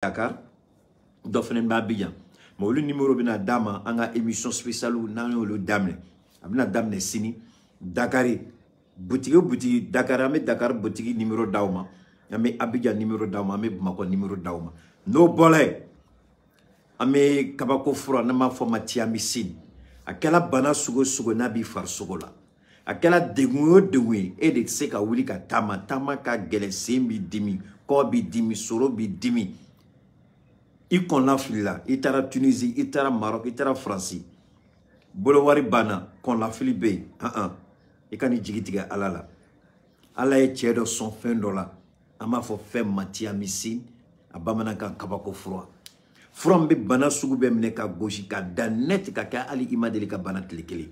Dakar dofenen ba Abidjan mo le numéro bina dama anga émission spéciale nan le damne abina damne sini Dakari boutique Dakar ame Dakar boutique numéro dauma ame Abidjan numéro dauma ame Bamako numéro dauma no bolé ame kabako fura na ma fo matia misine akela bana sugo nabi far sugo la akela degun e de se ka wuli ka tama ka gele sembi dimi ko bi dimi soro bi dimi i kon la filila itara Tunisie itara Maroc itara France bolo wari bana kon la filibe i kani jigitiga alala ala e chedo son fin dola ama fo fem matia misine abamana ka kabako fura from be bana sugu be mine ka goshi ka danet ka ka ali imadeli ka bana tlikeli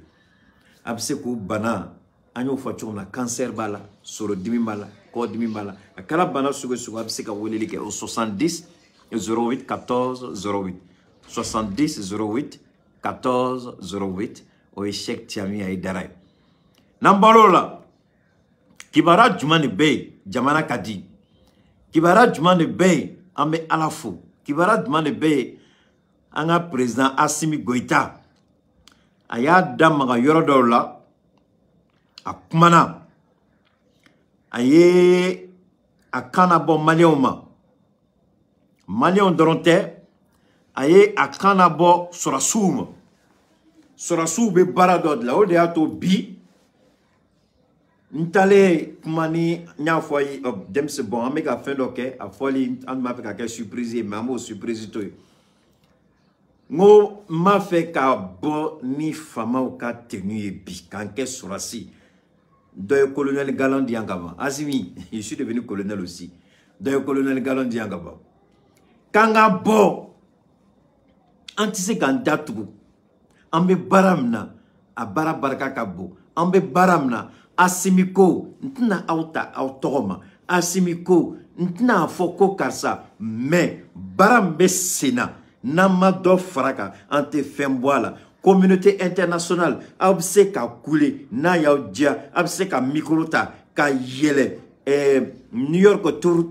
abse ko bana anyo fa chona cancer bala soro dimi bala ko dimi bala akala bana sugu abse ka woleli ke au 70 08 14 08 70 08 14 08 o échec tiami ay daray nambalola kibara jumani be jamana kadi kibara jumani be ame alafu kibara jumani be anga président Assimi Goïta aya damaga yorodola akumana aye akana bon Malion doronte aye akana bo sorasuma sorasu be barado la ode ato bi ntale kumani nya foyi dem se bon amega fin doke a foli an ma fe ka surprise mais amo surprise to ngo ma fe ka bo ni fama o ka tenu bi kan ke sorasi de colonel Galand Diangaba Azimi je suis devenu colonel aussi de colonel Galand Diangaba kanga bo antise gandatu ambe baramna a barabarka kabo ambe baramna asimiko ntina auta autogoma asimiko ntina foko karsa mais barambe sena namado fraka ante femboala communauté internationale abse ka couler na yaudja abse ka mikrota ka yele New York tour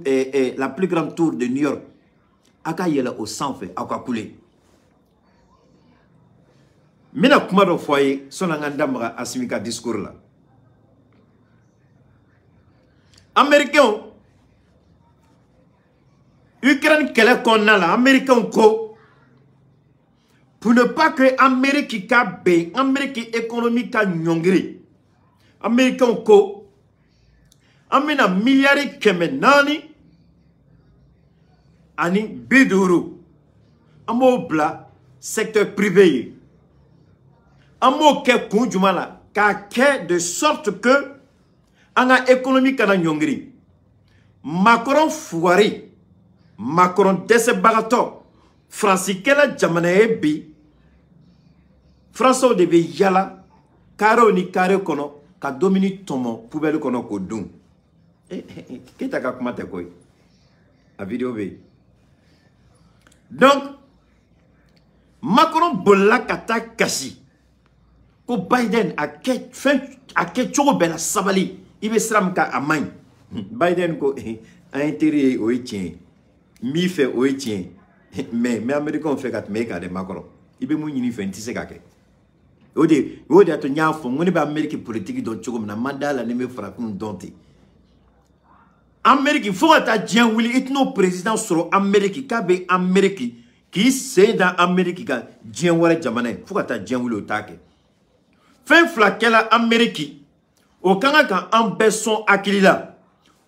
la plus grande tour de New York aka yele au sang fait aka couler mina kuma do foyer sonanga ndamra asimika discours là américain Ukraine kele konna la américain ko pour ne pas que Amérique ka be Amérique économique ka nyongri américain ko amina milliards kemenani ani biduru amo bla secteur privé amo ke kunjumala ka ke de sorte que anga économie kana nyongri Macron fuari Macron dese bagato France kela jamana ebi France o deve yala karo ni kare kono ka domini tomo poubelle kono ko dun kita ka kuma te koy a vidéo be donc Macron bolla kata kasi ko Biden a ke chogo bela sabali ibe sram ka amay Biden ko a intérêt o tien mi fait o tien mais américain fait kat me ka de Macron ibe mu nyini fe ntise ka ke ode ato nyafo ngoni ba Amérique politique don chogo na mandala ne me frapun donte Amérique faut ta dien wili itno président sur Amérique ka be Amérique qui c'est dans Amérique ka dien wara jamana faut ta dien wili o take fin flakela Amérique au kanga kan ambeson akilila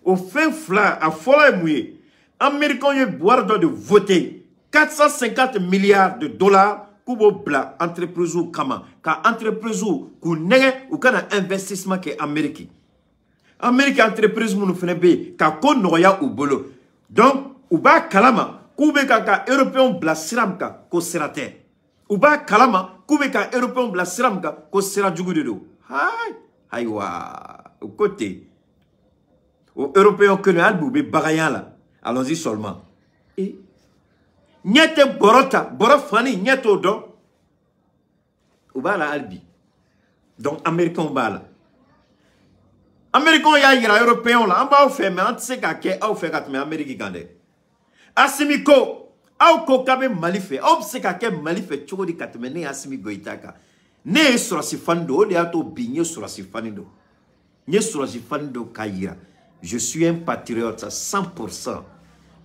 au fin fla a fola mouye américain ye boire de voter 450 milliards de dollars kubo bla entreprise ou kama ka entreprise ou ku nege ou kana investissement ke Amérique entreprise munu fene be ka ko noya ou bolo donc ou ba kalama kube ka européen bla siramka ko serate ou ba kalama kube ka européen bla siramka ko sera jugu de do hay aywa au côté aux européens que nous avons bagayan là allons-y seulement et nyete borota borofani nyeto do ubala albi donc américain bala américain ya ira européen là on va faire mais on sait qu'à au fait qu'à mais américain gande asimiko Aw ko kabe Mali fe, aw se ka ke Mali fe chogo di katme ne Assimi Goïta ka. Ne surasi fando, o de ato binye surasi fanido. Ne surasi fanido kayira. Je suis un patriote à 100%.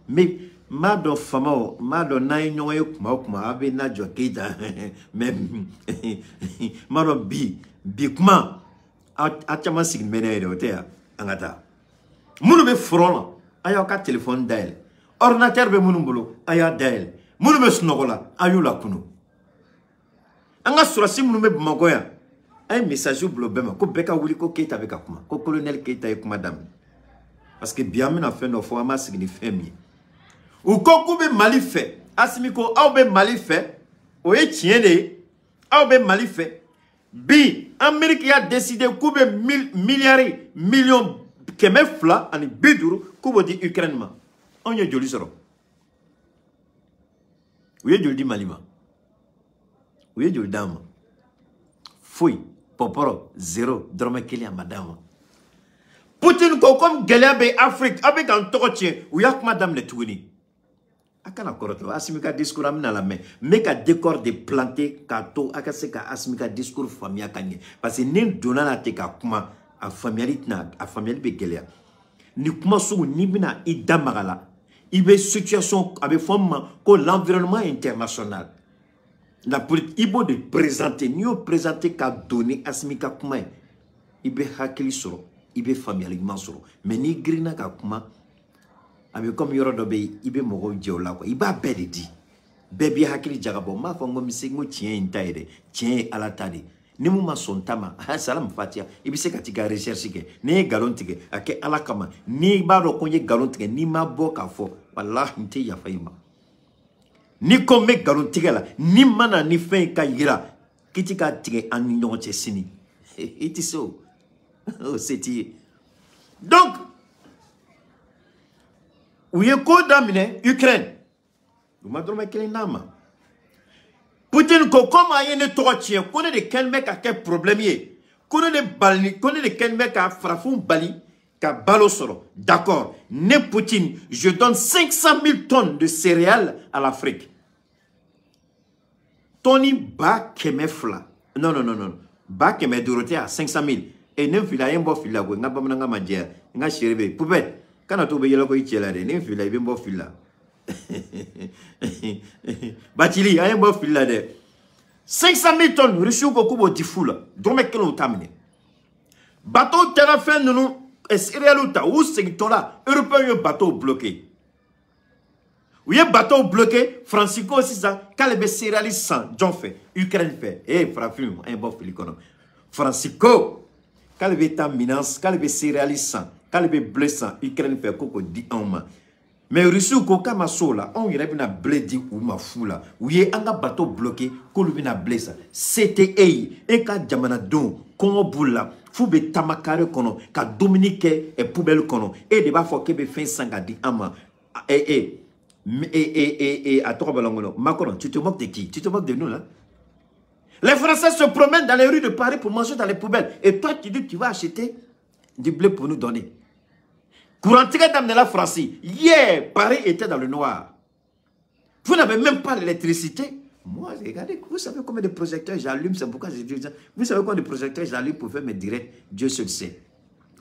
Mais Mado Famo, Mado Naino Kuma, Abe Nadjo Keita, même Mado Bikma, Atama Sigmene de Hotel, Angata. Mounube Frona, Ayaka téléphone d'elle. Ordinateur be Mounumbulo, Aya d'elle. Mounube Snogola, Ayula Kuno. Anga Surasi Mounube Magoya, un message au blobema, ko Beka Wuliko Keita Bekakuma, ko colonel Keita et Madame. Parce que bien a fait nos fois, ma signifie mieux. Ou koku be Mali fait, Assimiko, ou be Mali fait, ou est tienne, ou be Mali fait. Bi, Amérique a décidé koube milliards, millions, keme fla, ani biduru, koube di Ukraine ma. On y a joli soro. Ou y a joli Malima. Ou y a joli dame. Fouille, poporo, zéro, drome kili à madame. Poutine ko comme Galabe Afrique, avec un torotien, ou y a madame le touni. Akana koroto asimika discours amina la main mais ka décor de planter kato akase ka asimika discours famille kanye parce que ni donna la te ka kuma a familiarité na a familiarité be gelia ni kuma so ni bina idamagala ibe situation avec forme ko l'environnement international la politique ibo de présenter ni présenter ka donner asimika kuma ibe hakili soro ibe familialement soro mais ni grina ka kuma avec comme yoro dobe ibe mogo diola quoi iba bedi di bebi hakili jagabo ma fongo misingo tien intaire tien alatadi ni mu masontama ha salam fatia ibi se katika recherche ke ni galontige ake alakama ni baro konye galontige ni maboka fo wallahi nte ya faima ni comme galontige la ni mana ni fin ka yira kitika tige an nyonche sini it is so oh c'est donc où est quoi d'amener Ukraine? Vous m'avez dit qu'il y a un Poutine, comme il y a un tortien, connaît de quel mec a quel problème yé, connaît de quel mec a frappé un bali, qu'a balosoro. D'accord, ne Poutine, je donne 500 000 tonnes de céréales à l'Afrique. Tony ba keme fla. Non. Ba keme Dorothée à 500 000. Et ne fila yembo fila go nga bamna nga manjia nga chérébé poubelle. Quand on a yelo ko itchela de ne fila ibembo fila. Batili ayembo fila de 500 000 tonnes reçu ko kubo tifula. Drome kelo tamine. Bateau tera fin nous céréaluta ou sectola européen bateau bloqué. Où y a bateau bloqué, Francisco aussi ça, quand les céréales sans, John fait, Ukraine fait, frafum, un bon filicono. Francisco, quand les minance, quand les céréales sans, quand les blé sans, Ukraine fait, coco dit en main. Mais Russie, quand ma sola, on y a bien blé dit ou ma foula, où y a un bateau bloqué, qu'on lui a blé ça. C'était et quand Jamana don, qu'on boula, foube tamakare kono, quand Dominique est poubelle kono, et des bas faut que fin sangadi ama, à toi, Macron, tu te moques de qui? Tu te moques de nous, là? Les Français se promènent dans les rues de Paris pour manger dans les poubelles. Et toi, tu dis que tu vas acheter du blé pour nous donner. Courant d'amener la France. Hier, Paris était dans le noir. Vous n'avez même pas l'électricité. Moi, regardez, vous savez combien de projecteurs j'allume? C'est pourquoi j'ai dit ça. Vous savez combien de projecteurs j'allume pour faire mes directs? Dieu seul sait.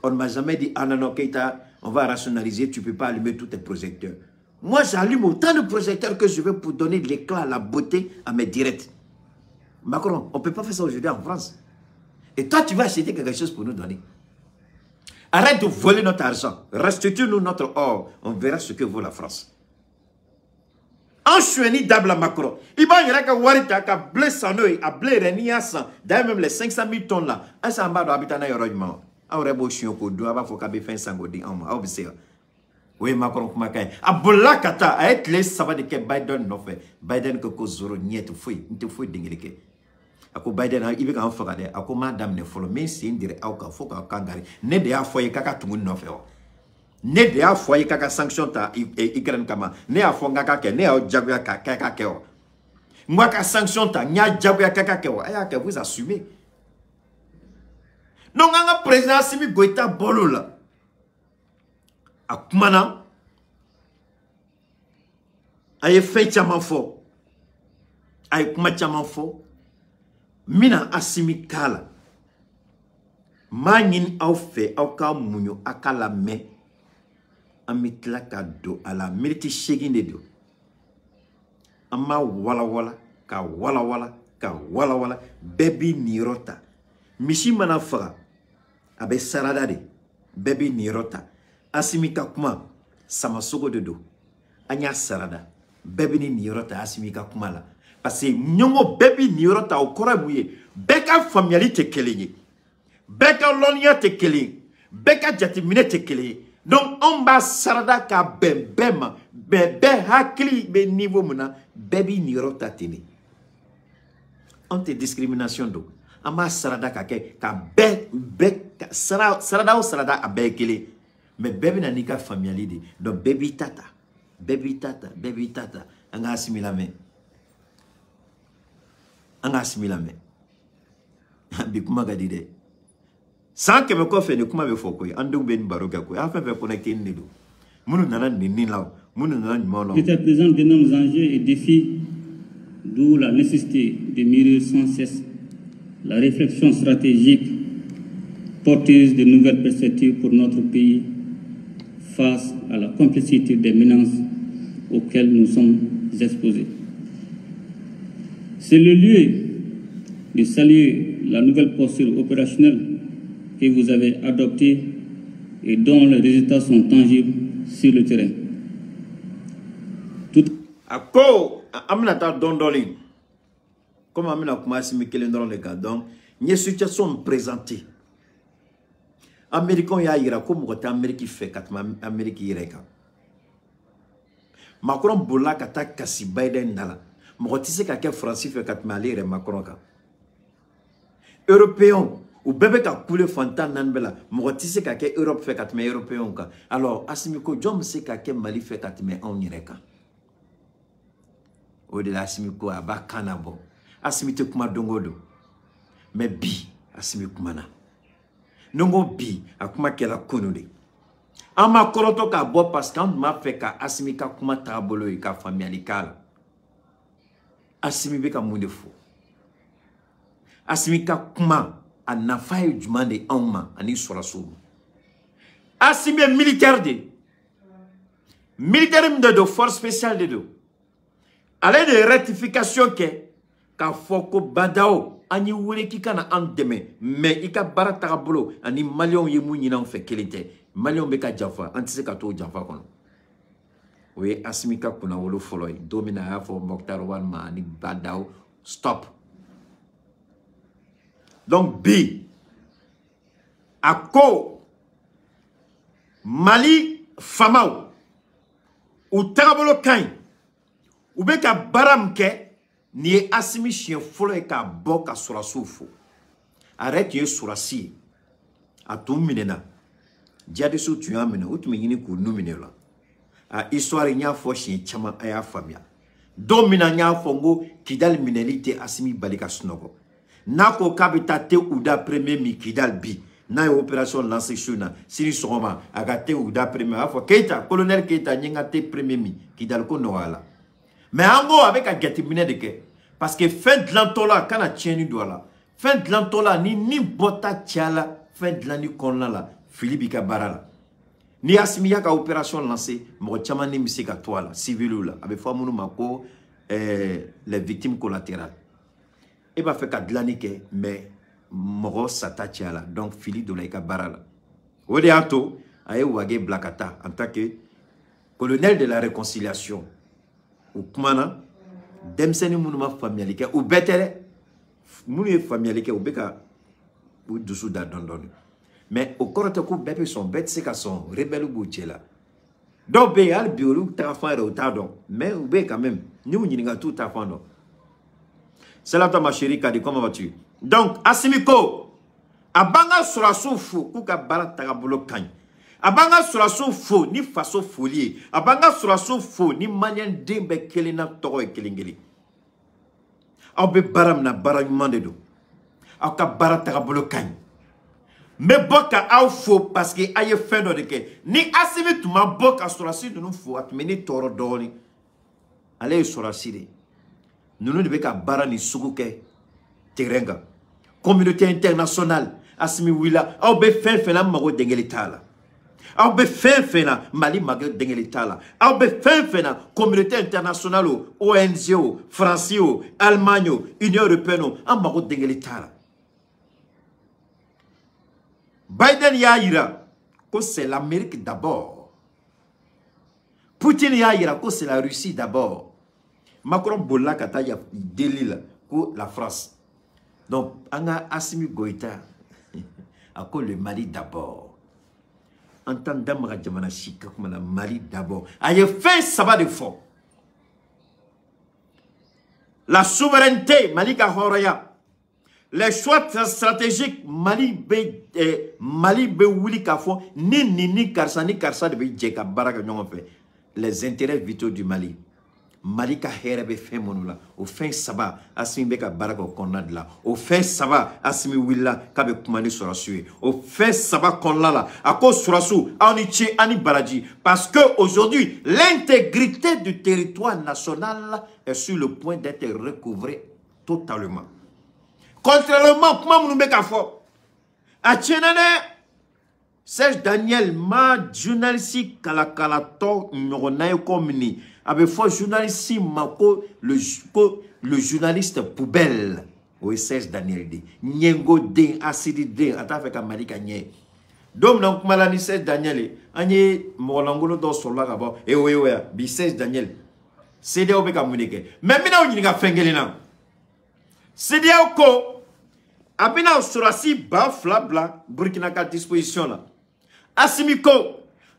On ne m'a jamais dit, ah non, Keita, on va rationaliser, tu ne peux pas allumer tous tes projecteurs. Moi, j'allume autant de projecteurs que je veux pour donner de l'éclat, la beauté à mes directs. Macron, on ne peut pas faire ça aujourd'hui en France. Et toi, tu vas acheter quelque chose pour nous donner. Arrête de voler notre argent. Restitue-nous notre or. On verra ce que vaut la France. En chueni d'abla Macron. Il va y avoir un warita qui a blé sans œil, a blé renia sans. D'ailleurs, même les 500 000 tonnes là. Un samba doit habiter dans le rognement. Un rebo chien ko do aba faut qu'abe fin sangodi en ma. Observe. Oui, Macron, Kumakai. A bolakata, a être les sabbats de Biden n'ont fait. Biden que Kozoro n'y est fouille, n'y fouille d'ingénieur. A ko Biden, il veut qu'un fogade, a ko madame ne follow, mais c'est une direct, a faut qu'un kangari. Ne de a foyer kaka tout le monde n'en fait. Ne de a foyer kaka sanction ta, Ukraine kama. Ne a fonga kaka, ne a jaguya kaka keo. Moi, ka sanction ta, nya jaguya kaka keo. Aya que vous assumez. Non, un président Assimi Goïta bolo là. A kumana a ye fɛn caman fɔ a ye kuma caman fɔ mina Assimi k'a la m'a ɲini aw fɛ aw ka muɲu a ka lamɛn an bɛ tila ka don a la miniti 8 de don an b'a walawala ka walawala ka walawala bɛɛ b'i niyɔrɔ ta misi mana faga a bɛ sarada de bɛɛ b'i niyɔrɔ ta Assimi ka kuma samasogo de don an y'a sarada bɛɛ bɛ ni niyɔrɔ ta Assimi ka kuma la parce que ɲɔgɔn bɛɛ b'i niyɔrɔ ta o kɔrɔ ye mun ye bɛɛ ka faamuyali tɛ kelen ye bɛɛ ka lɔnniya tɛ kelen ye bɛɛ ka jateminɛ tɛ kelen ye donc on b'a sarada ka bɛn bɛɛ ma bɛɛ hakili bɛ niveau mun na bɛɛ b'i niyɔrɔ ta ten de an tɛ discrimination don an b'a sarada ka kɛ ka bɛɛ sarada o sarada a bɛɛ ye kelen mais bɛɛ bɛ na n'i ka faamuyali de donc bɛɛ b'i ta ta bɛɛ b'i ta ta bɛɛ b'i ta ta an ka Assimi lamɛn an ka Assimi lamɛn bi kuma ka di dɛ san kɛmɛ kɔfɛ ni kuma bɛ fɔ koyi an denw bɛ nin baro kɛ koyi an fɛn fɛn connecté ni de don minnu nana nin la minnu nana ɲuman la. État présent d'énormes enjeux et défis, d'où la nécessité de mûrir sans cesse la réflexion stratégique porteuse de nouvelles perspectives pour notre pays face à la complexité des menaces auxquelles nous sommes exposés. C'est le lieu de saluer la nouvelle posture opérationnelle que vous avez adoptée et dont les résultats sont tangibles sur le terrain. Ako amina ta dondoli comme amina kuma Assimi kelen dɔrɔn de kan donc n ye situation présentée américain y'a yira ko mɔgɔ tɛ Amérique fɛ ka tɛmɛ Amérique yɛrɛ kan Macron bolila ka taa kasi Biden da la mɔgɔ tɛ se ka kɛ Faransi fɛ ka tɛmɛ ale yɛrɛ Macron kan européen u bɛɛ bɛ ka kule fantan naani bɛɛ la mɔgɔ tɛ se ka kɛ Europe fɛ ka tɛmɛ européen kan alors Assimi ko jɔn bɛ se ka kɛ Mali fɛ ka tɛmɛ anw yɛrɛ kan o de la Assimi ko a b'a kan labɔ Assimi tɛ kuma don o don mais bi Assimi kumana ni n ko bi a kuma kɛla kunu de an ma kɔrɔtɔ k'a bɔ parce que an tun b'a fɛ ka Assimi ka kuma taabolo ye ka faamuyali k'a la Assimi bɛ ka mun de fɔ Assimi ka kuma a nafa ye jumɛn de anw ma ani sɔrɔsiw Assimi ye militaire de militaire min de don force spéciale de don ale de rectification kɛ k'a fɔ ko Badao an y'i wele k'i ka na an dɛmɛ mais i ka baara tagabolo ani maliyɛnw ye mun ɲini an fɛ kelen tɛ maliyɛnw bɛ ka janfa an tɛ se ka t'o janfa kɔnɔ o ye Assimi ka kunnawolo fɔlɔ ye don min na a y'a fɔ Mokhtar walima ani Badao stop donc bi a ko Mali famaw u tagabolo ka ɲi u bɛ ka baara min kɛ ni ye Assimi siɲɛ fɔlɔ ye k'a bɔ ka sɔrɔsiw fo a yɛrɛ tun ye sɔrɔsi ye a tun minɛna jihadisiw tun y'a minɛ u tun bɛ ɲini k'u nu minɛ o la a histoire n y'a fɔ siɲɛ caman a y'a faamuya don min na n y'a fɔ n ko Kidali minɛli tɛ Assimi bali ka sunɔgɔ n'a ko k'a bɛ taa te Uda premier min Kidali bi n'a ye opération lancé su na sini sɔgɔma a ka te Uda premier a b'a fɔ Keita colonel Keita n ye n ka te premier min Kidali ko nɔgɔya la mais en gros avec un jateminɛ de kɛ parce que fɛn dilantɔ la kana tiɲɛni don a la fɛn dilantɔ la ni bɔta caya la fɛn dilanni kɔnɔna la fili b'i ka baara la ni Assimi y'a ka opération lancé mɔgɔ caman ni bɛ se ka to a la civiliw la a bɛ fɔ minnu ma ko les victimes collatérales e b'a fɛ ka dilanni kɛ mais mɔgɔ sata caya la donc fili donna i ka baara la o de y'a to a ye Wage bila ka taa en tant que colonel de la réconciliation u kumana denmisɛnnin minnu ma faamuyali kɛ u bɛɛ tɛ dɛ minnu ye faamuyali kɛ u bɛ ka u dusu da dɔɔni dɔɔni mais o kɔrɔ tɛ ko bɛɛ bɛ sɔn bɛɛ tɛ se ka sɔn rebelle b'u cɛ la dɔw bɛ yen hali bi olu taga fan yɛrɛ u t'a dɔn mais u bɛ yen quand même ni u ɲininka t'u ta fan dɔn Salata ma chérie Kadi comment vas-tu donc Assimi ko a b'an ka sɔrɔsiw fo k'u ka baara tagabolo ka ɲi a b'an ka sɔrɔsiw fo ni faso foli ye a b'an ka sɔrɔsiw fo ni maliyɛn den bɛɛ kelenna tɔgɔ ye kelen kelen aw bɛ baara min na baara ɲuman de don aw ka baara tagabolo ka ɲi n bɛ bɔ ka aw fo parce que a ye fɛn dɔ de kɛ ni Assimi tun ma bɔ ka sɔrɔsi ninnu fo a tun bɛ ne tɔɔrɔ dɔɔnin ale sorasi de nunu de be ka bara ni sugu kɛ terrain kan communauté internationale asimi wila aw be fɛn fɛn na mago dengeli t'a la aw be fɛn fɛn na Mali mago dengeli t'a la aw be fɛn fɛn na communauté internationale o ONG o France o Allemagne o Union européenne o an mago dengeli t'a la Biden y'a yira que c'est l'Amérique d'abord. Poutine y'a yira que c'est la Russie d'abord. Macron bolla kata ya délile que la France. Donc, on a Assimi Goïta à cause le Mali d'abord. En tant d'Amara Djamana Chika comme la Mali d'abord. Aïe fait ça va de fort. La souveraineté Mali Kahoraya. Les choix stratégiques Mali be wuli kafo ni karsa de be djeka baraka nyongo fe les intérêts vitaux du Mali Mali ka here be fin monula au fin saba asimi be ka baraka konad la au fin saba asimi willa ka be kumani sorasue au fin saba konla la ako sorasu ani baraji parce que aujourd'hui l'intégrité du territoire national est sur le point d'être recouvrée totalement. Contrairement à ce que je à Tchénane, Serge Daniel, ma journaliste Kalakalato, Komini, avait fait journaliste le journaliste poubelle. Oui, Serge Daniel dit. Nyengo de, asidi de, atafek Amalika nye. Donc, donc, malani Serge Daniel, anye, molangolo do sola gabo, et oui, bi Serge Daniel. C'est des obéka mounike. Mais mina ou n'y a fengelina. C'est des oko. Abina surasi ba flabla Burkina ka disposition là. Asimiko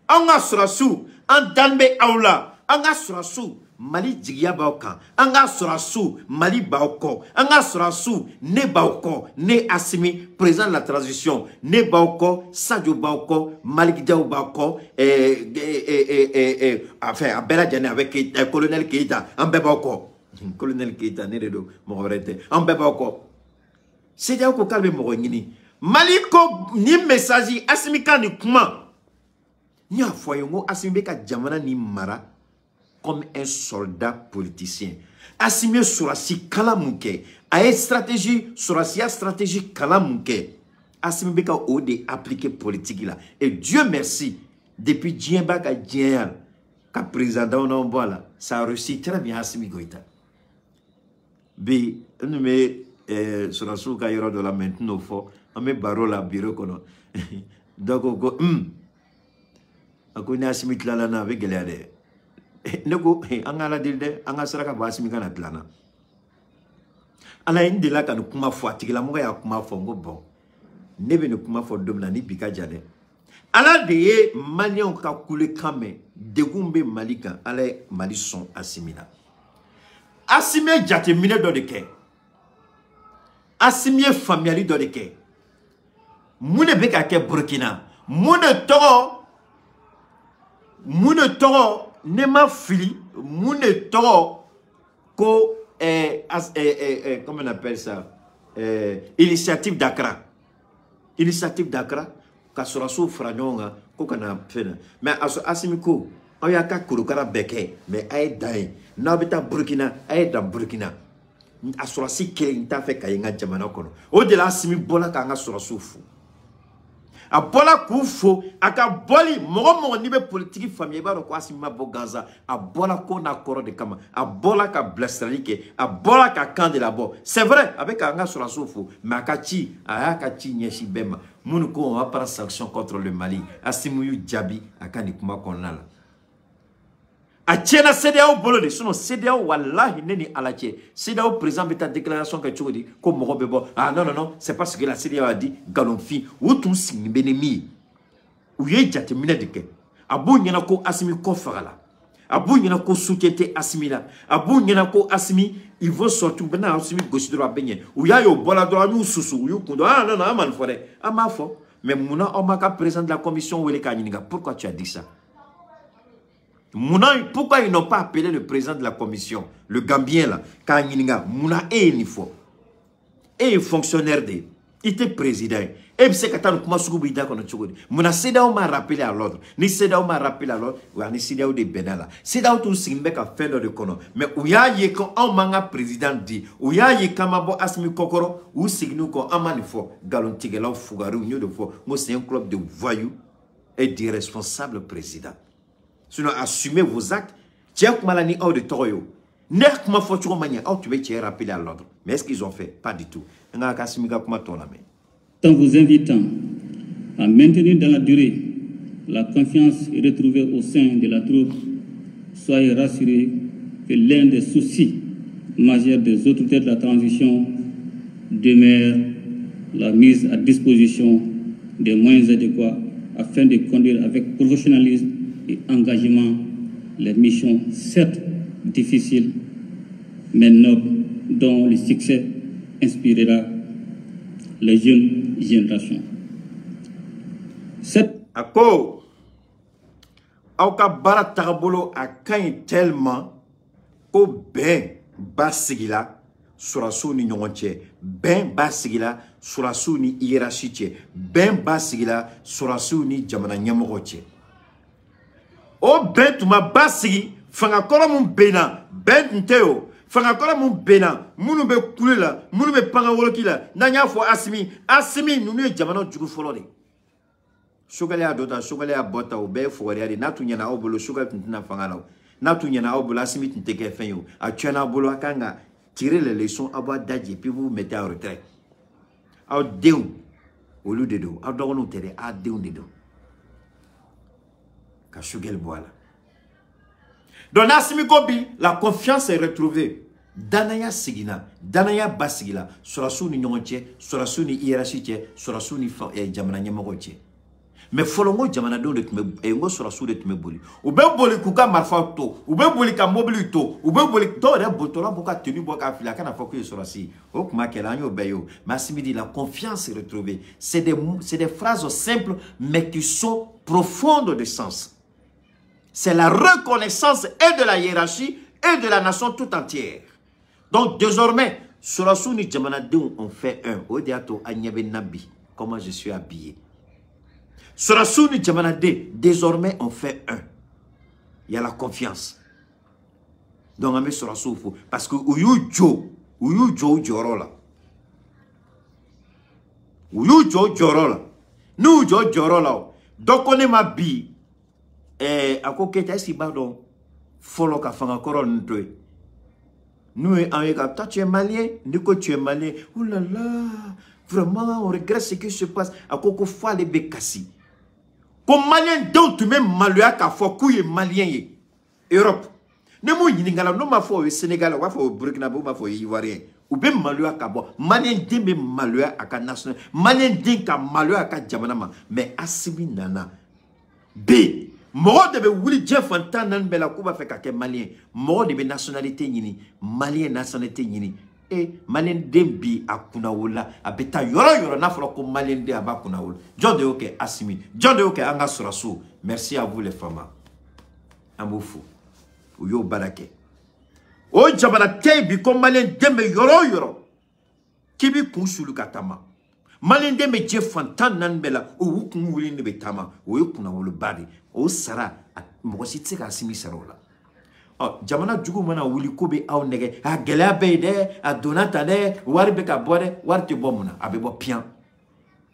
anga surasu an danbe aula anga surasu Mali jigiya baokan anga surasu Mali baoko anga surasu ne baoko ne Asimi président de la transition ne baoko Sadio baoko Malik Diaw baoko enfin abela jane avec colonel Keita ambe baoko colonel Keita ne redo mo rete ambe baoko. C'est dire que calme Morongini. Maliko ni message Asimika ni kuma. Ni a foyongo Asimika Djamana ni mara comme un soldat politicien. Asimie surasi kalamuke. Aye stratégie surasi stratégie kalamuke. Asimika ode appliquer politique là. Et Dieu merci depuis Djemba ka Djeyal ka président on voilà ça a réussi très bien Assimi Goïta. Bi nous me sur la souka yoro de la maintenant fort on met baro la bureau kono donc go akoni Assimi tlana na avec gelade nego angala dilde anga saraka ba Assimi kana tlana ala indi la kan kuma fo atigila mo ya kuma fo ngo bon nebe ne kuma fo domna ni bika jade ala de Malion ka kule kame degumbe malika ala Mali son Assimina Assimi jate mine do de ke Assimi familiali do de ke mune beka ke Burkina mune toro ne ma fili mune toro ko comment on appelle ça initiative d'Accra ka soraso franonga ko kana fena mais Assimi ko ayaka kurukara beke mais ay dai na beta Burkina ay da Burkina asorasi ke nta fe kayenga jamana kono o de la Assimi bola ka nga soraso fu a bola ku fo aka boli mo ni be politique famille ba ko Assimi ma boganza a bola ko na koro de kama a bola ka blastralike a bola ka kan de la bo c'est vrai avec nga soraso fu makachi aka chi nyeshi bema munu ko on va prendre sanction contre le Mali Assimi yu jabi aka ni kuma konala a tchena CEDEAO bolo de sinon CEDEAO wallahi neni alache CEDEAO président beta déclaration que tu dis comme Morobebo ah non c'est parce que la CEDEAO a dit galonfi ou tout signe benemi ou ye jate mina de ke abu nyana ko Assimi ko fagala abu nyana ko soutiente Assimi la abu nyana ko Assimi il veut sortir bena Assimi gauche droit benye ou ya yo bola droit nous susu ou kundo ah non amal foré amafo mais muna omaka président de la commission wele kanyinga pourquoi tu as dit ça? Mouna, pourquoi ils n'ont pas appelé le président de la commission, le Gambien là, Kanyininga, Mouna et Nifo, et fonctionnaire de Il était président. Et puis c'est quand on a dit mon CEDEAO m'a rappelé à l'ordre. Ni CEDEAO m'a rappelé à l'ordre. Ou ni CEDEAO de Benala. CEDEAO tout signe à faire de kono. Mais où ya ye quand on m'a président dit. Où ya ye kamabo asmi kokoro. Ou signe ko amanifo. Galon tigela fougarou de fois. Moi c'est un club de voyous et d'irresponsables présidents. Sinon assumez vos actes. Tiens malani au de toroyo. Nek ma fortune mania. Oh tu veux te rappeler à l'ordre. Mais est-ce qu'ils ont fait? Pas du tout. En vous invitant à maintenir dans la durée la confiance retrouvée au sein de la troupe, soyez rassurés que l'un des soucis majeurs des autorités de la transition demeure la mise à disposition des moyens adéquats afin de conduire avec professionnalisme et engagement les missions certes difficiles mais nobles dont le succès inspirera les jeunes générations. Ako, auka bara tagabolo a kain tellement ko ben basigila surasu ni nyonche ben basigila surasu ni hiérarchie ben basigila surasu ni jamana nyamogoche o ben tuma basigi fanga koro mun bena ben nteo fanga kora mun bena munu be kulela munu be panga wolokila nanya fo asimi nunu jamano jugu folo de sugale adota sugale abota o be fo wari na tunya na obolo sugale tinna fanga law na tunya na obolo asimi tinteke fenyo a tuena obolo akanga tirer les leçons aba dadje puis vous mettez en retrait au deu au lieu de do a dogono tere a deu de do ka sugale boala. Donc, Nassimi Gobi, la confiance est retrouvée. Danaya Sigina, Danaya Basigila, Sorasu ni Nyonche, Sorasu ni hiérarchie, Sorasu ni Jamana Nyamogoche. Mais Folongo Jamana don de Tume, Sorasu de Tumeboli. Ou bien Boli Kuka Marfato, ou bien Boli Kamobilito, ou bien Boli Tore Botola Boka Tenu Boka Filakana Foku Sorasi. Au Makelanyo Bayo, Massimi dit la confiance est retrouvée. C'est des phrases simples, mais qui sont profondes de sens. C'est la reconnaissance et de la hiérarchie et de la nation tout entière. Donc désormais, Sorasu ni Jamanadou on fait un. Odiato Agnebe Nabi. Comment je suis habillé. Sorasu ni Jamanadé, désormais on fait un. Il y a la confiance. Donc on met Sorasu fou. Parce que Uyu Jo Jorola. Uyu Jo Jorola. Nous Jo Jorola. Donc on est ma bi. À côté de ce bardon, follow ka fanga koron ntoy. Nous toi tu es malien, Nico tu es malien. Oh là là, vraiment on regrette ce qui se passe. À côté fois les bekassi. Comme malien donc tu même malien ka fo couille malien Europe. Ne mo yiningala no ma fo au Sénégal, wa fo au Burkina Faso, ma fo ivoirien. Ou bien malien ka bo. Malien dembe malien aka national. Malien den ka malien aka jamanama. Mais asimi nana. B mort de wuli jefantan nan bela kuba fe kake malien mort de nationalité nyini malien nationalité nyini et malien dembi akuna wala abeta yoro na folo ko malien de abakuna wala John de OK asimi John de OK anga surasu. Merci à vous les femmes amoufu uyo barake o jabana tebi ko malien dembe yoro kibi kunsulu katama malien dembe jefantan nan bela o wukun wuli ne betama o yokuna wala bari o sara mogosi tseka asimi sarola oh jamana jugu mana wuli ko be aw nege a gela be de a donata de war be ka bore war te bomuna abe bo pian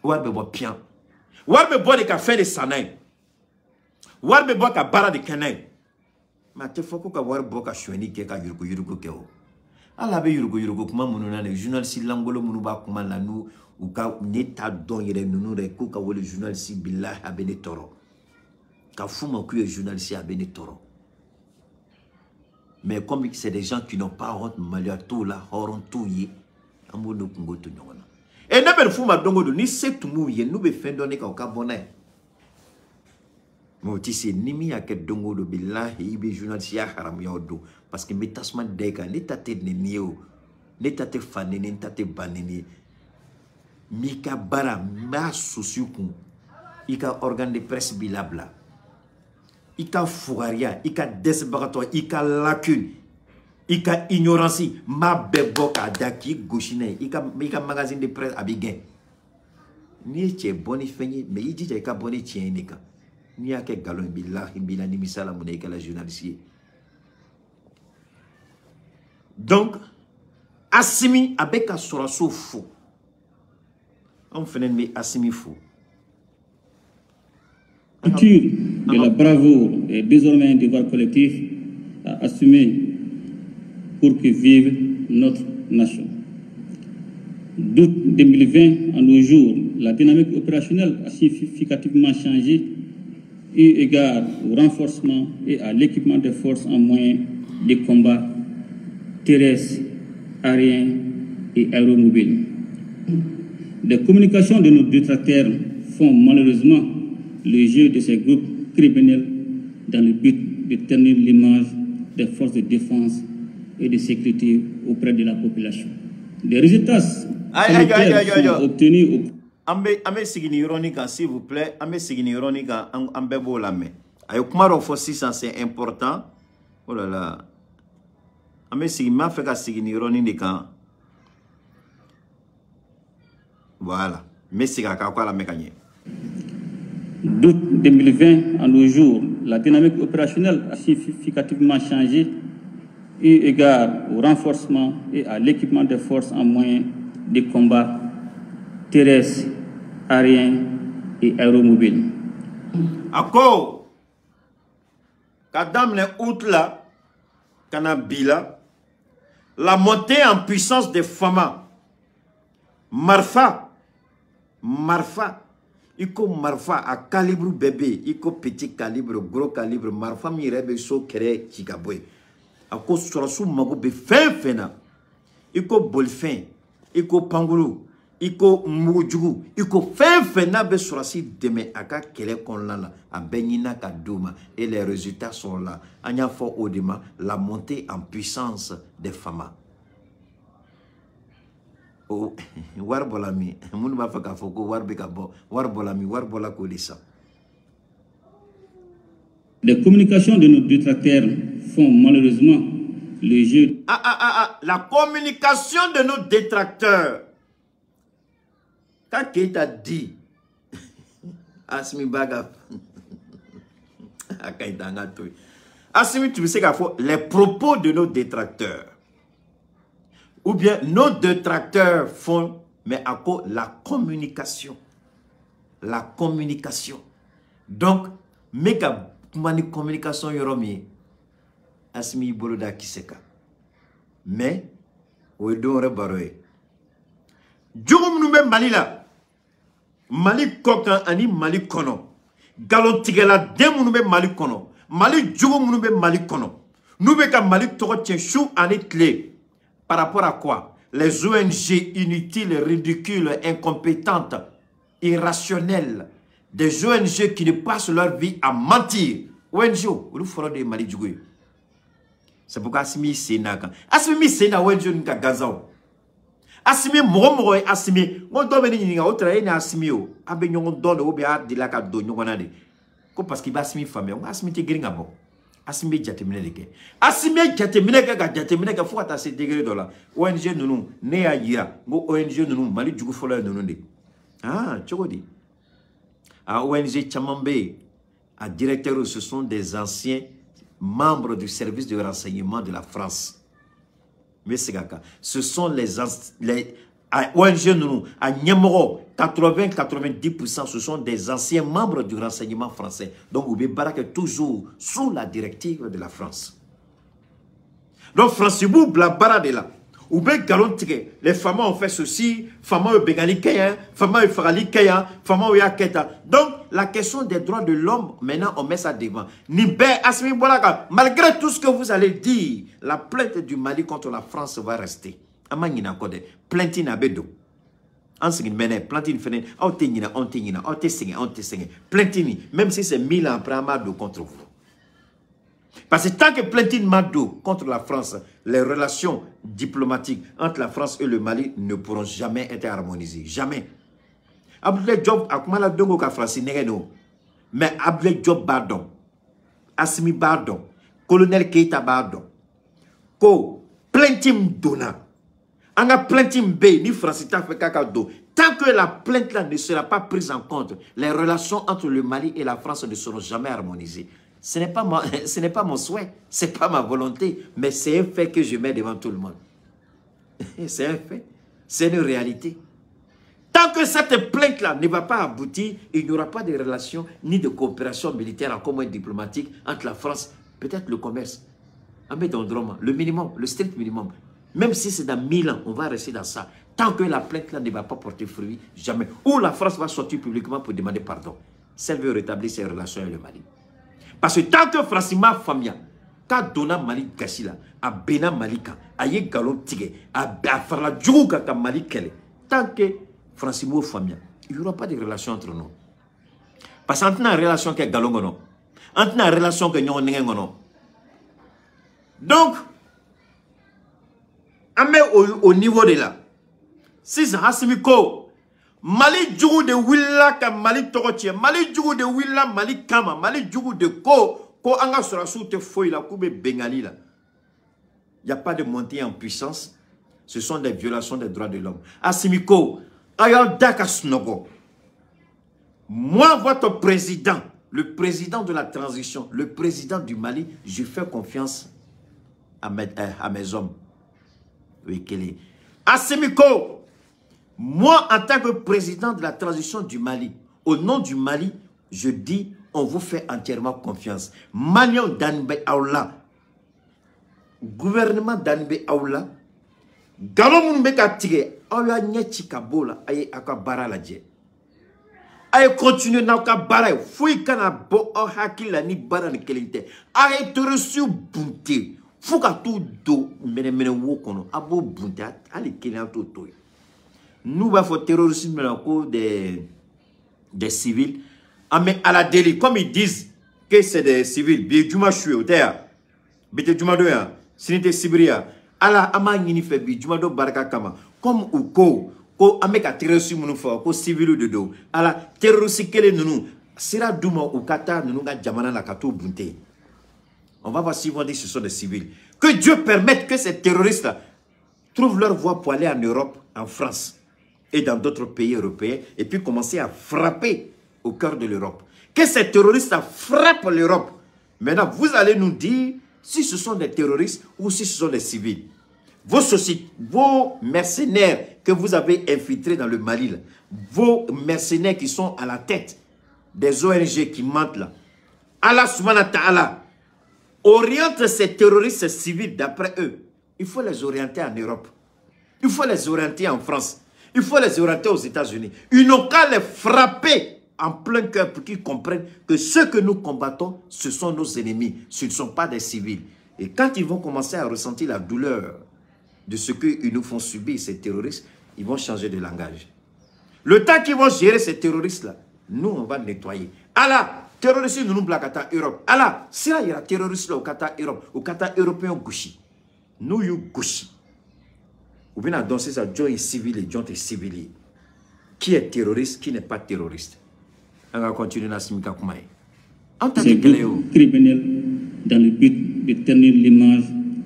war be bo pian war be bo de ka faire de sanay war be bo ka bara de kenay ma te foko ka war bo ka shweni ke ka yurugo ke o ala be yurugo kuma munu na ne journaliste langolo munu ba kuma la nu u ka neta don yere nunu re ko ka wole journaliste billahi abene toro ka fuma ku journaliste abene toro. Mais comme c'est des gens qui n'ont pas honte malheur tout là horon tout yi amono kungo to nyona e na be fuma dongo do ni setumu ye no be fendo ne ka bonai mo ti se nimi ya ke dongo do billahi ibe journaliste ya haram ya do parce que metasman de ka ni tate ne niyo ni tate fane ni tate banini mika bara ma susuku ika organe de presse bilabla ika fougaria, ika desbagato, ika lacune, ika ignorance, ma beboka daki gauchine, ika magazine de presse abigé. ni tche boni fenye mais il dit ka boni tien ni ka ni a ke galon billahi bila ni misala mon ka la journaliste. Donc Assimi avec un soraso fou. On fait un Assimi fou. La culture de la bravoure est désormais un devoir collectif à assumer pour que vive notre nation. D'août 2020 à nos jours, la dynamique opérationnelle a significativement changé eu égard au renforcement et à l'équipement des forces en moyens de combat terrestres, aériens et aéromobiles. Les communications de nos détracteurs font malheureusement le jeu de ces groupes criminels dans le but de tenir l'image des forces de défense et de sécurité auprès de la population. Des résultats sont obtenus au... Ambe sigini ironique, s'il vous plaît. Ambe sigini ironique, ambe bo la main. Ayo kumaro fo 600, c'est important. Oh là là. Ambe sigini ma fait sigini ironique quand. Voilà. Mais c'est quoi la mécanique. D'août 2020 à nos jours, la dynamique opérationnelle a significativement changé eu égard au renforcement et à l'équipement des forces en moyens de combat terrestres, aériens et aéromobiles. Encore, Kadam le outla, Kanabila, la montée en puissance des FAMA, Marfa, Iko Marfa à calibre bébé, Iko petit calibre, gros calibre, Marfa mirebe so kere chikaboy. Ako surasu mago be fena. Iko bolfin, Iko pangulu, Iko mujugu, Iko fena be surasi deme aka kele konlala, a benina kadouma. Et les résultats sont là. Anya fo odima, la montée en puissance des FAMA. Oh, warbolami, moun ba faka foko warbeka bo, warbolami, warbola kolisa. Les communications de nos détracteurs font malheureusement le jeu. La communication de nos détracteurs. Quand Keita dit, Assimi Baga, Assimi, tu sais qu'il faut les propos de nos détracteurs. Ou bien nos détracteurs font, mais à quoi la communication. La communication. Donc, méga communication yoromi, Assimi Boloda Kiseka. Mais, on doit rebaroyer. Djoum nous Malila. Mali Kokan ani Mali Kono. Galon Tigela dem nous Mali Kono. Mali Djoum nous Mali Kono. Nous ka Mali Toro tien chou ani clé. Par rapport à quoi? Les ONG inutiles, ridicules, incompétentes, irrationnelles. Des ONG qui ne passent leur vie à mentir. ONG, vous ferez des Mali Djougoué. C'est pourquoi Assimi Sénaka. Assimi Sénaka, ONG Nika Gazao. Assimi Momo, Assimi. Mon domaine n'est pas autre, il y a Assimi. Abe Nyon donne au béat de la Kado, Nyonade. Parce qu'il va Assimi famille. Assimi Tigringabo. Assimi jatemine deke. Assimi jatemine ka jatemine ka fo ata se degré dola. ONG nunu ne ya yira. Ngo ONG nunu Mali djugu fola nunu de. Ah, chokodi. A ONG Chamambe, à directeur, ce sont des anciens membres du service de renseignement de la France. Mais c'est kaka. Ce sont les ONG nunu à Nyamoro 80-90% ce sont des anciens membres du renseignement français. Donc, Oubé Barak est toujours sous la directive de la France. Donc, Francibou, Blabara de là. Oubé Galon Tigé, les femmes ont fait ceci, femmes ont bégali Kaya, femmes ont farali Kaya, femmes ont yaketa. Donc, la question des droits de l'homme, maintenant, on met ça devant. Nibé Assimi Bolaka, malgré tout ce que vous allez dire, la plainte du Mali contre la France va rester. Amangina Kode, plainte Nabedo. Enseigne mene plantine fene on te signe plantine même si c'est 1000 ans après Amado contre vous parce que tant que plantine Mado contre la France les relations diplomatiques entre la France et le Mali ne pourront jamais être harmonisées jamais. Abdoulaye Diop akumala dongo ka France negeno mais Abdoulaye Diop pardon Assimi pardon colonel Keita pardon ko plantine dona Anga plainte mbe ni Francita fait kakado. Tant que la plainte là ne sera pas prise en compte, les relations entre le Mali et la France ne seront jamais harmonisées. Ce n'est pas mon souhait, ce n'est pas ma volonté, mais c'est un fait que je mets devant tout le monde. C'est un fait, c'est une réalité. Tant que cette plainte-là ne va pas aboutir, il n'y aura pas de relations ni de coopération militaire, encore moins diplomatique entre la France, peut-être le commerce. Le minimum, le strict minimum. Même si c'est dans 1000 ans, on va rester dans ça. Tant que la plainte-là ne va pas porter fruit, jamais. Ou la France va sortir publiquement pour demander pardon. Si elle veut rétablir ses relations avec le Mali. Parce que tant que Francima Famia, quand Dona Mali Gassila, à Bena Malika, à Ye Galon Tigé, à Farla Djouga Mali Kele, tant que Francimo Famia, il n'y aura pas de relation entre nous. Parce qu'entre une relation que Galongono, entre une relation que Nyon Nengono. Donc, au niveau de là, si c'est Hassimiko, Mali Djougou de Willa ka Mali Torotier, Mali Djougou de Willa, Mali Kama, Mali Djougou de Ko Anga sera sous te fouille la Koube Bengali là. Il n'y a pas de montée en puissance. Ce sont des violations des droits de l'homme. Hassimiko, Ayal Dakasnogo. Moi, votre président, le président de la transition, le président du Mali, je fais confiance à mes hommes. Oui, Kelly. Hassimiko, moi, en tant que président de la transition du Mali, au nom du Mali, je dis, on vous fait entièrement confiance. Malion Danbe Aoula, gouvernement Danbe Aoula, Galon Mbeka Tige, Aoula Nyeti Kabola, Aye Akabara la Dje. Aye continue na Akabara, Fouy Kana Bo Hakila ni Bara ni Kelinte, Aye te reçu Bunte, Fouka tout do, Mene Wokono, Abo Bunte, Ali Kelian Toto. Nous va faire terrorisme dans le cours des civils. Mais à la délit, comme ils disent que c'est des civils, Bijuma Choué, Otea, Bijuma Doya, Sinite Sibria, Ala Ama Ninife, Bijuma Do Baraka Kama, comme Uko, Ko Ameka terrorisme Moufa, Ko civil de do, Ala terrorisme Kele Nounou, Sira Douma ou Kata, Nounou Djamana Lakato Bunte. On va voir si vont dire que ce sont des civils. Que Dieu permette que ces terroristes-là trouvent leur voie pour aller en Europe, en France et dans d'autres pays européens, et puis commencer à frapper au cœur de l'Europe. Que ces terroristes frappent l'Europe. Maintenant, vous allez nous dire si ce sont des terroristes ou si ce sont des civils. Vos sociétés, vos mercenaires que vous avez infiltrés dans le Mali, là, vos mercenaires qui sont à la tête des ONG qui mentent là, Allah subhanahu wa ta'ala oriente ces terroristes civils d'après eux. Il faut les orienter en Europe. Il faut les orienter en France. Il faut les orienter aux États-Unis. Ils n'ont qu'à les frapper en plein cœur pour qu'ils comprennent que ceux que nous combattons, ce sont nos ennemis. Ce ne sont pas des civils. Et quand ils vont commencer à ressentir la douleur de ce qu'ils nous font subir, ces terroristes, ils vont changer de langage. Le temps qu'ils vont gérer ces terroristes-là, nous, on va nettoyer. Allah, terroristes, nous nous blaguons Europe. Allah, si il y a terroristes au Qatar Europe, au Qatar européen, Gouchi. Nous, you Gouchi. Ou bien à danser ça, John est civil et John est civil. Qui est terroriste, qui n'est pas terroriste. On va continuer dans ce Simika-Koumaï. Ces groupes criminels dans le but de tenir l'image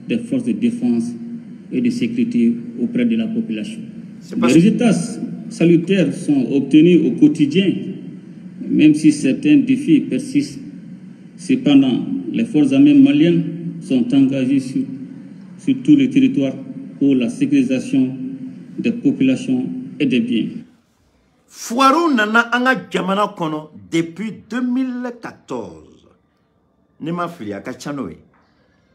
des forces de défense et de sécurité auprès de la population. Les résultats salutaires sont obtenus au quotidien, même si certains défis persistent. Cependant, les forces armées maliennes sont engagées sur tout le territoire pour la sécurisation des populations et des biens. Fouarou nana anga jamana kono depuis 2014. Nema filia kachanoe.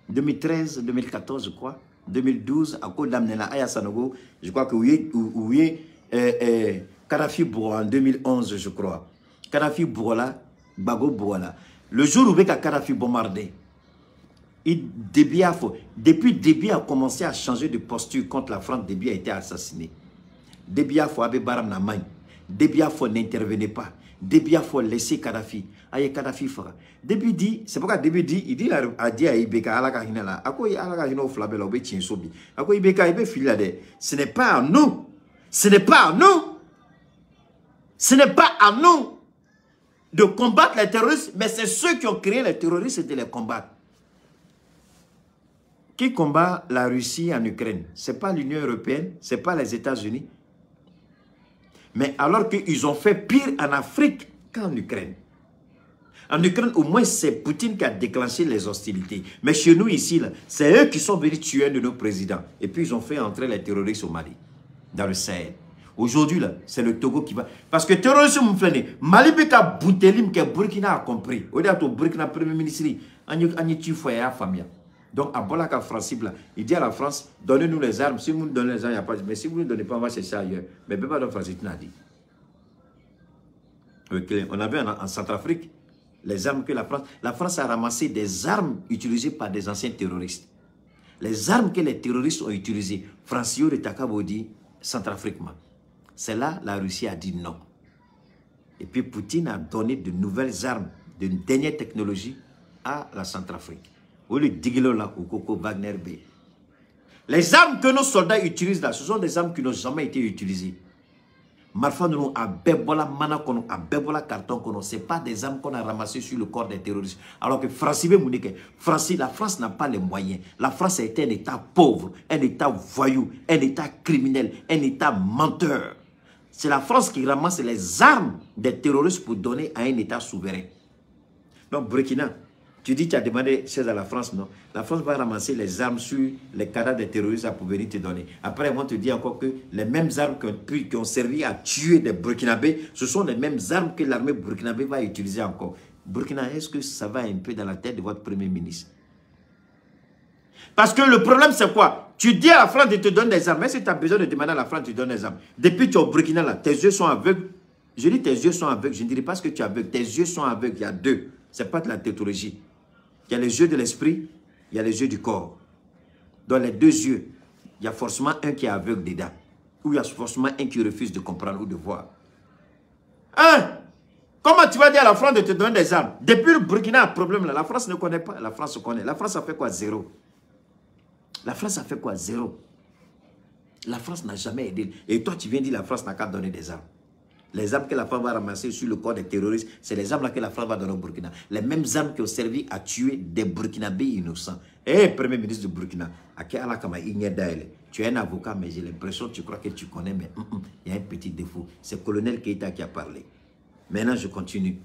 2013, 2014 je crois. 2012 à cause d'Amnela Aya Sanogo, je crois que oui Kadhafi Bourgola en 2011 je crois. Kadhafi Bourgola, Bago Bourgola. Le jour où Kadhafi bombardé, depuis Déby a commencé à changer de posture contre la France. Déby a été assassiné. Déby a fait Baram Namagne. Déby a fait n'intervenez pas. Déby a fait laisser Kadhafi. Aïe Kadhafi fera. Déby dit, c'est pourquoi Déby dit, il dit à dire à Ibeka, Alaka Hinala, à quoi Alaka Hino Flabel, au Bétien Sobi. À quoi Ibeka, Ibe Filade. Ce n'est pas à nous. Ce n'est pas à nous. Ce n'est pas à nous de combattre les terroristes, mais c'est ceux qui ont créé les terroristes et de les combattre. Qui combat la Russie en Ukraine? Ce n'est pas l'Union européenne, ce n'est pas les États-Unis. Mais alors qu'ils ont fait pire en Afrique qu'en Ukraine. En Ukraine, au moins, c'est Poutine qui a déclenché les hostilités. Mais chez nous, ici, c'est eux qui sont venus tuer un de nos présidents. Et puis, ils ont fait entrer les terroristes au Mali, dans le Sahel. Aujourd'hui, c'est le Togo qui va... Parce que le terrorisme, Mali, Boutelim, que Burkina a compris. Au début, Burkina, Premier ministre, donc, à Bolaka, France, il dit à la France, donnez-nous les armes. Si vous nous donnez les armes, il n'y a pas... Mais si vous ne nous donnez pas, on va chercher ailleurs. Mais pas dans France, il n'a dit. On avait en Centrafrique les armes que la France a ramassé des armes utilisées par des anciens terroristes. Les armes que les terroristes ont utilisées, Francio de Takabodi, Centrafrique. C'est là la Russie a dit non. Et puis Poutine a donné de nouvelles armes, de dernière technologie à la Centrafrique. Ou le Digilo là, ou Coco Wagner B. Les armes que nos soldats utilisent là, ce sont des armes qui n'ont jamais été utilisées. Marfa nous a bébola mana kono, a bébola carton kono, c'est pas des armes qu'on a ramassées sur le corps des terroristes. Alors que la France n'a pas les moyens. La France a été un État pauvre, un État voyou, un État criminel, un État menteur. C'est la France qui ramasse les armes des terroristes pour donner à un État souverain. Donc Burkina, tu dis que tu as demandé chose à la France, non? La France va ramasser les armes sur les cadavres des terroristes pour venir te donner. Après, ils vont te dire encore que les mêmes armes qui ont servi à tuer des Burkinabés, ce sont les mêmes armes que l'armée burkinabé va utiliser encore. Burkina, est-ce que ça va un peu dans la tête de votre Premier ministre? Parce que le problème, c'est quoi? Tu dis à la France de te donner des armes. Mais si tu as besoin de demander à la France de te donner des armes, depuis que tu es au Burkina, là, tes yeux sont aveugles. Je dis tes yeux sont aveugles. Je ne dirais pas ce que tu es aveugle. Tes yeux sont aveugles. Il y a deux. Ce n'est pas de la tétologie. Il y a les yeux de l'esprit, il y a les yeux du corps. Dans les deux yeux, il y a forcément un qui est aveugle dedans. Ou il y a forcément un qui refuse de comprendre ou de voir. Hein? Comment tu vas dire à la France de te donner des armes? Depuis le Burkina a un problème là. La France ne connaît pas. La France connaît. La France a fait quoi? Zéro. La France a fait quoi? Zéro. La France n'a jamais aidé. Et toi, tu viens dire que la France n'a qu'à donner des armes. Les armes que la France va ramasser sur le corps des terroristes, c'est les armes que la France va donner au Burkina. Les mêmes armes qui ont servi à tuer des Burkinabés innocents. Eh, Premier ministre du Burkina, tu es un avocat, mais j'ai l'impression que tu crois que tu connais, mais il y a un petit défaut. C'est le colonel Keïta qui a parlé. Maintenant, je continue.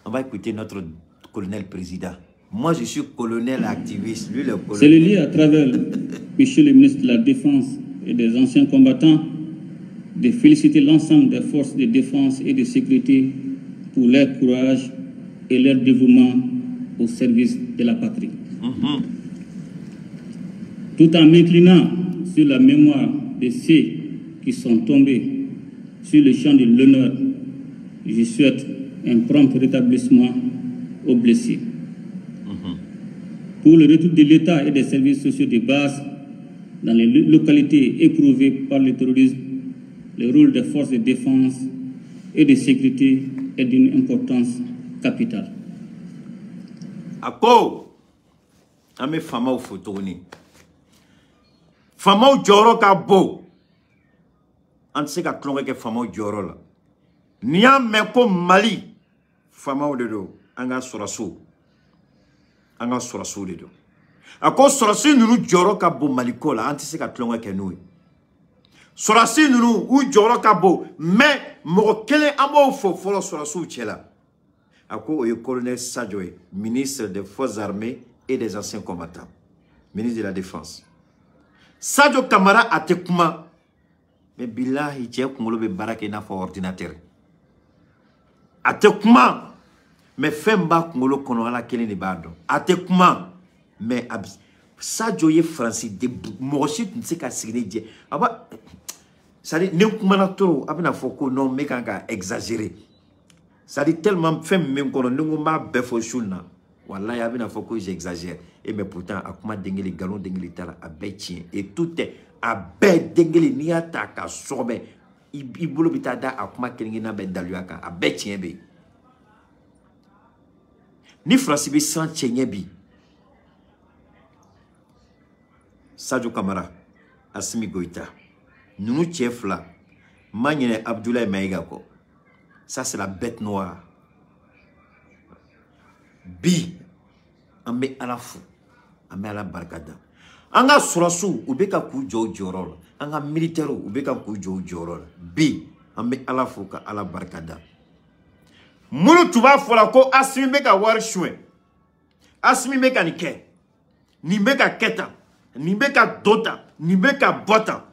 On va écouter notre colonel président. Moi, je suis colonel activiste. Lui, le colonel... C'est le lieu à travers, monsieur le ministre de la Défense et des anciens combattants, de féliciter l'ensemble des forces de défense et de sécurité pour leur courage et leur dévouement au service de la patrie. Tout en m'inclinant sur la mémoire de ceux qui sont tombés sur le champ de l'honneur, je souhaite un prompt rétablissement aux blessés. Pour le retour de l'État et des services sociaux de base dans les localités éprouvées par le terrorisme, le rôle des forces de défense et de sécurité est d'une importance capitale. Ako, ame fama ou fotoni. Fama ou joro ka bo. Anse ka klonge ke fama ou joro la. Niya meko Mali. Fama ou dedo. Anga sorasu. Anga sorasu dedo. Ako sorasu nunu joro ka bo Maliko la. Anse ka klonge ke noui. Sorasi nunu ou joro kabo mais mo kele amo fo folo sorasu chela. Ako oyo colonel Sadjoe, ministre des Forces armées et des anciens combattants, ministre de la Défense. Sadio Kamara atekuma mais billahi tie kungolo be barake na fo ordinateur. Atekuma mais femba kungolo kono ala kele ni bado. Atekuma mais Sadio ye Francis de mochi nse ka signé die. Aba ça dit, nous sommes non, mais quand exagéré. Ça dit tellement femme même qu'on nous m'a beffo chouna. Wallah, y a faut j'exagère. Et mais pourtant, à comment dengue les galons dengue les tala à bétien et tout est à bête dengue les niata ka sobe. Il boulot bitada à comment kengi na bête daluaka à bétien be. Ni frasibi sans tchenyebi. Sadio Kamara, Assimi Goïta. Nous chef là, Magnene Abdoulaye Maïga ko. Ça c'est la bête noire. Bi, on met à la fou. Ame ala barkada. Anga surasu ubeka kujo jorol. Anga militaire ubeka kujo jorol. Bi ame ala foka ala barkada. Munu tuba fola ko Assimi beka war chouin. Assimi beka nike. Ni beka keta. Ni beka dota. Ni beka bota.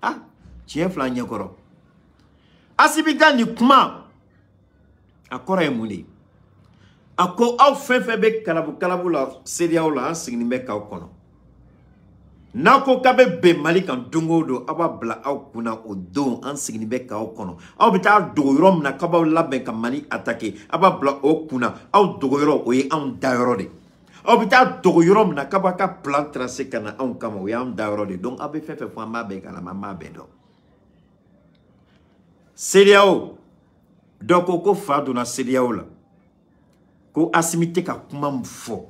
Ah, tiens fla nyakoro. Assimi ga ni kuma. Akora emuni. Ako au fefebe kalabu la sedia la signi beka okono. Nako kabe be malikan dungo do aba bla au kuna odo an signi beka okono. Au bita dogorom na kaba laben ka mali attaquer aba bla okuna au dogorom oye an dairode. Au bita dogorom na kaba ka plan tracé kana an kama oye an dairode. Donc abe fefe fwa mabe kana mama bedo. Sedia o donc ko fa do na sedia o la. Ko Assimi te ka kuma mfo.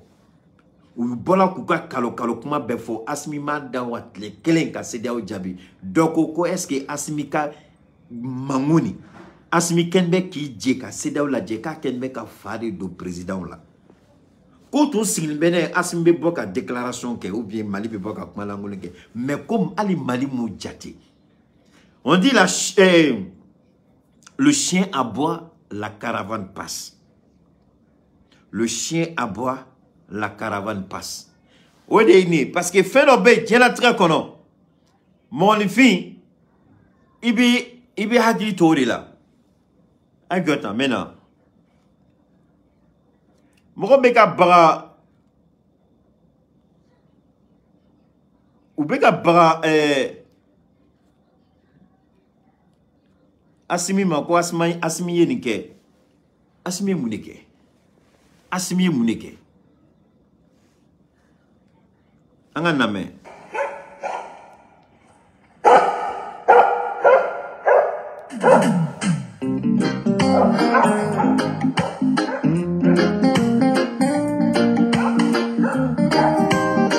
U bola kuka kalo kuma befo Assimi ma da watle kelen ka sedia o jabi. Doko ko eske Assimi ka manguni. Assimi kenbe ki je ka sedia o la je ka kenbe ka fade do président la. Ko to sign bene Assimi be boka déclaration ke ou bien Mali be boka kuma langole ke. Mais comme Ali Mali mou jati. On dit le chien aboie, la caravane passe. Le chien aboie, la caravane passe. Odeyni, parce que fait l'obé, tiens la très kono. Mon fille, ibi hadi tori la. Ay gota, maintenant. Moko beka bara. Ou beka bara, Assimi ma ko Assimi yenike. Assimi munike. Assimi munike. Anga name.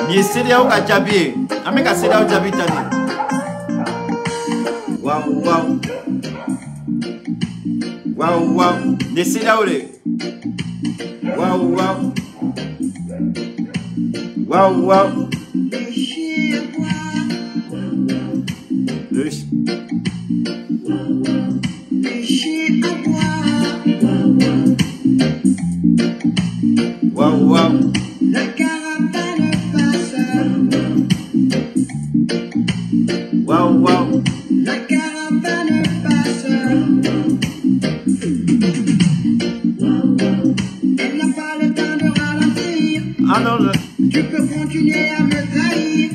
Ni sedia o ka jabi. Ame ka sedia o jabi tani. Wow wow. Wow wow. Ni sedia o le. Wow, wow. Wow, wow. Wow, wow. La caravane passe. Wow, wow. La caravane passe. Elle n'a pas le temps de ralentir. Ah non, Tu peux continuer à me trahir.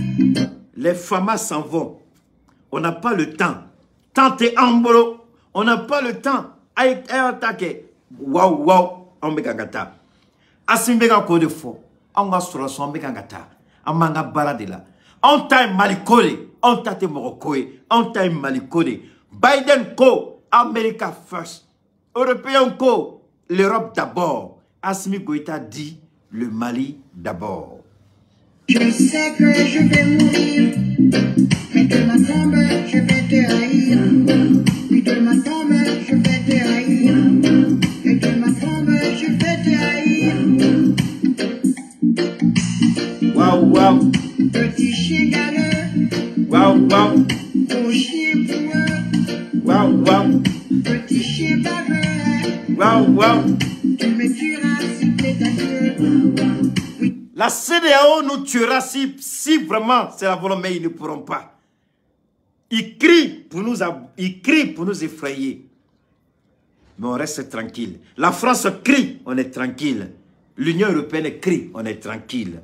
les FAMA s'en vont. On n'a pas le temps. Tant et en bolo. On n'a pas le temps. Aïe, attaquer. Wow, wow. On me gagata. Assimi beka ko de fo. On va sur son beka gata. On manga balade la. On taille malikole. On tate morokoe. On taille malikole. Biden ko. America first. Européen ko. L'Europe d'abord. Assimi Goïta dit le Mali d'abord. Je sais que je vais mourir. Mais de ma tombe, je vais te haïr. Mais de ma tombe, je vais te haïr. Et de ma tombe, je vais te haïr. Waouh, waouh. Petit chien galeux. Waouh, waouh. Gros chien boueux. Waouh, waouh. Petit chien baveux. Waouh, waouh. Tu me tueras si t'es ta gueule. La CEDEAO nous tuera si vraiment c'est la volonté, mais ils ne pourront pas. Ils crient pour nous effrayer. Mais on reste tranquille. La France crie, on est tranquille. L'Union européenne crie, on est tranquille.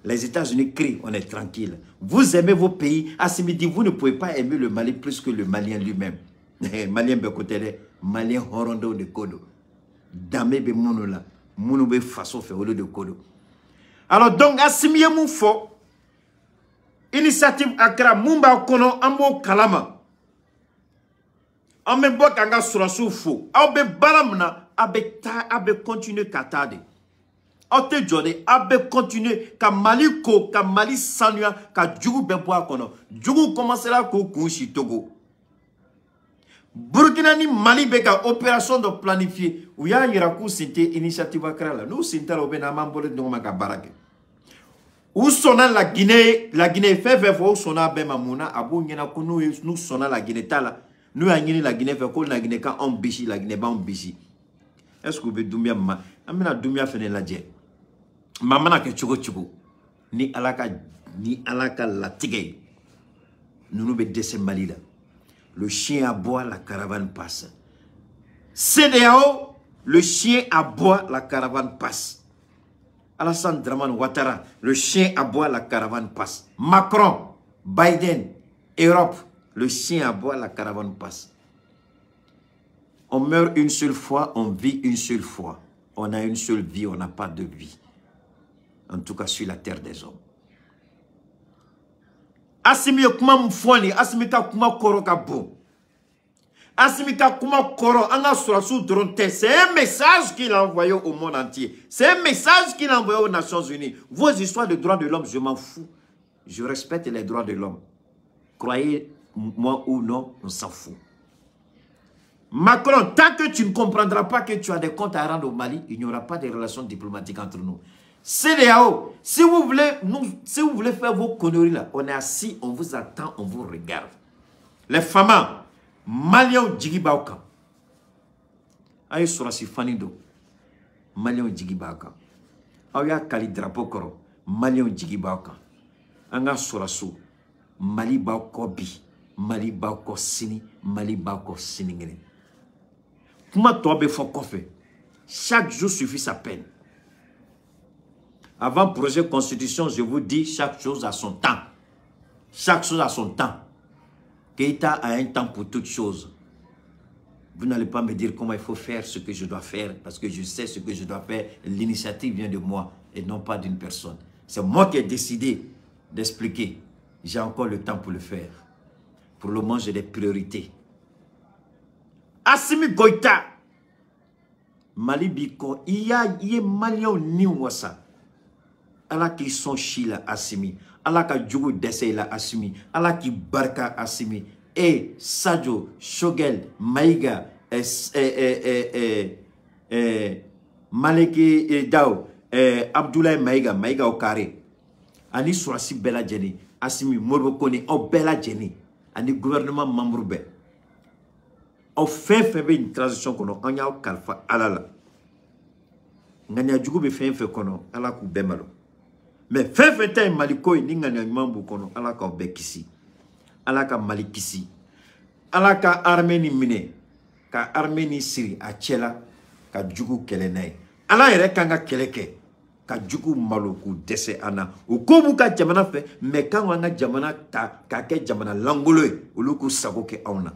Les États-Unis crient, on est tranquille. Vous aimez vos pays. Assimi dit, vous ne pouvez pas aimer le Mali plus que le Malien lui-même. Malien Bekotele, Malien Horondo de Kodo. Dame be Mounoula. Mounoube façon fait au lieu de Kodo. Alors donc, Assimi mon faux. Initiative Accra, Mumba Kono, Ambo Kalama. Ambe Bokanga Surasu faux. Abe Balamna, Abe continue Katade. Ote jode abe continuer ka Mali ko ka Mali sanua ka djugu bebo kono djugu commencera ko kunshi Togo Burkina ni Mali beka opération de planifier ou ya yiraku sinte initiative akra nous sintalo bena mambole ndoma ka barake ou sona la Guinée fait fo sona be mamuna abu ngena ko nous sona la Guinée tala nous a ngini la Guinée fait ko la Guinée ka on bichi la Guinée ba on bichi est-ce que vous dumia ma amena dumia fene la je mamana ke chugo ni alaka la tigay nous be desse Mali là. Le chien aboie, la caravane passe. CEDEAO, le chien aboie, la caravane passe. Alassane Dramane Ouattara, le chien aboie, la caravane passe. Macron, Biden, Europe, le chien aboie, la caravane passe. On meurt une seule fois, on vit une seule fois. On a une seule vie, on n'a pas de vie. En tout cas, sur la terre des hommes. Asimi kuma mfwani, asimi ka kuma koro ka bon. Asimi ka kuma koro, anga surasu dronte. C'est un message qu'il a envoyé au monde entier. C'est un message qu'il a envoyé aux Nations Unies. Vos histoires de droits de l'homme, je m'en fous. Je respecte les droits de l'homme. Croyez-moi ou non, on s'en fout. Macron, tant que tu ne comprendras pas que tu as des comptes à rendre au Mali, il n'y aura pas de relations diplomatiques entre nous. CEDEAO, si vous voulez faire vos conneries là, on est assis, on vous attend, on vous regarde. Les femmes, Maliens Djigibauka. Aïe Sorasi Fanido, Maliens Djigibauka. Aouya Kali Drapeau Koro, Maliens Djigibauka. Anga Sorasu, Mali Bauko Bi, Mali Bauko Sini, Mali Bauko Siningene. Comment toi be font fait? Chaque jour suffit sa peine. Avant projet de constitution, je vous dis, chaque chose a son temps. Chaque chose a son temps. Keïta a un temps pour toutes choses. Vous n'allez pas me dire comment il faut faire ce que je dois faire, parce que je sais ce que je dois faire. L'initiative vient de moi et non pas d'une personne. C'est moi qui ai décidé d'expliquer. J'ai encore le temps pour le faire. Pour le moment, j'ai des priorités. Assimi Goïta, Mali Biko, il y a Malien ni wasa. Allah qui sont chila Assimi, Allah qui joue d'essai la Assimi, Allah qui barka Assimi, et Sadio, Shogel, Maïga, Maleki Dao, Abdoulaye Maïga, Maïga au carré, Ani Sourasi Bella Djeni, Assimi, Morbokone, au Bella Djeni, Ani gouvernement Mamroube. Au fait une transition qu'on a au Kalfa, Alala. Nganya Djougou be fait kono, Allah kou bemalo. Mais fait un malikoy ni nganya mambu kono, Allah ka bekisi. Allah ka malikisi. Allah ka Arménie mine, ka Arménie siri a tchela, ka Djougou kelenay. Allah ere kanga keleke, ka Djougou maloku dese ana. Ou kobu ka jamana fe, mais quand on a jamana ta, ka ke jamana langoloy, ou luku sago ke auna.